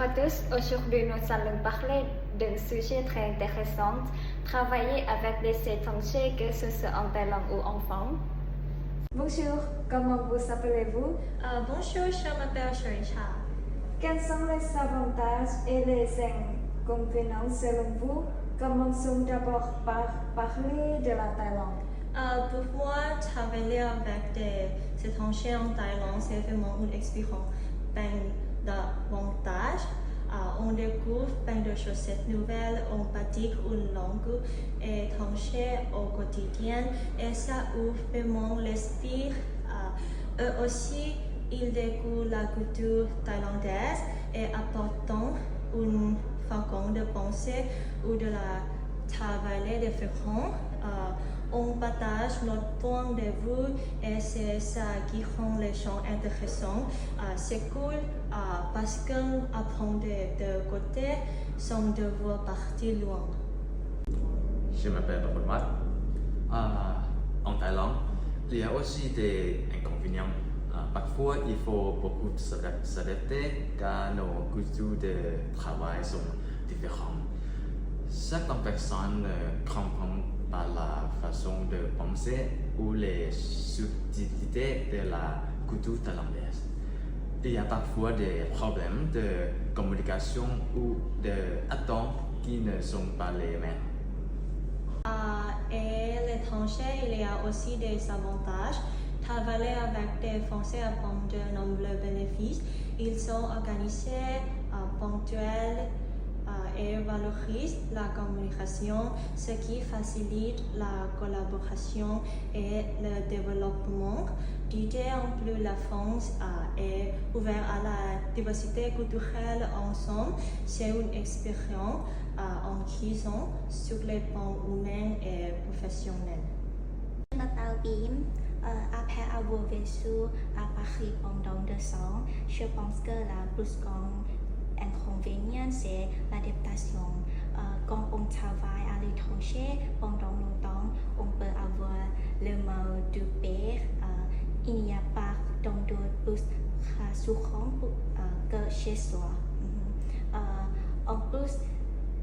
à tous, aujourd'hui nous allons parler d'un sujet très intéressant, travailler avec les étrangers, que ce soit en Thaïlande ou en France. Bonjour, comment vous appelez-vous? Bonjour, je m'appelle Sharisha. Quels sont les avantages et les inconvénients selon vous? Commençons d'abord par parler de la Thaïlande. Pour moi, travailler avec des étrangers en Thaïlande, c'est vraiment une expérience d'avantage. On découvre plein de choses nouvelles, on pratique une langue étrangère au quotidien et ça ouvre vraiment l'esprit. Eux aussi, ils découvrent la culture thaïlandaise et apportant une façon de penser ou de la travailler différent. On partage notre point de vue et c'est ça qui rend les gens intéressants. C'est cool parce qu'on apprend de deux côtés sans devoir partir loin. Je m'appelle Babamat. En Thaïlande, il y a aussi des inconvénients. Parfois, il faut beaucoup s'adapter car nos cultures de travail sont différentes. Certaines personnes ne comprennent pas la façon de penser ou les subtilités de la culture thaïlandaise. Il y a parfois des problèmes de communication ou d'attentes qui ne sont pas les mêmes. Et l'étranger, il y a aussi des avantages. Travailler avec des Français apporte de nombreux bénéfices. Ils sont organisés, ponctuels et valorisent la communication, ce qui facilite la collaboration et le développement. D'idée en plus, la France est ouverte à la diversité culturelle ensemble. C'est une expérience enrichissante sur les plans humains et professionnels. Après avoir vécu à Paris pendant 2 ans, je pense que la plus grande inconvénient, c'est l'adaptation. Quand on travaille à l'étranger pendant longtemps, on peut avoir le mal du père. Il n'y a pas dans d'autres plus rassurant que chez soi. En plus,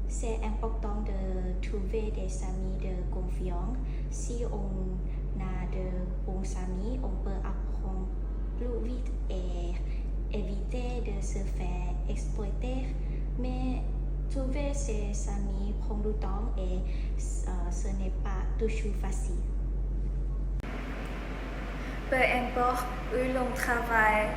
c'est important de trouver des amis de confiance. Si on a de bons amis, on peut apprendre plus vite et éviter de se faire exploiter. Mais trouver ses amis prend du temps et ce n'est pas toujours facile. Peu importe où l'on travaille,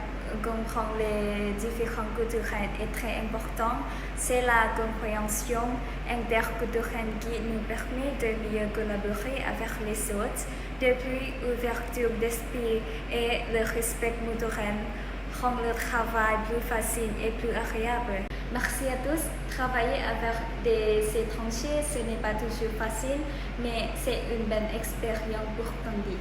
comprendre les différentes cultures est très important. C'est la compréhension interculturelle qui nous permet de mieux collaborer avec les autres. Depuis l'ouverture d'esprit et le respect mutuel rend le travail plus facile et plus agréable. Merci à tous. Travailler avec des étrangers, ce n'est pas toujours facile, mais c'est une bonne expérience pour grandir.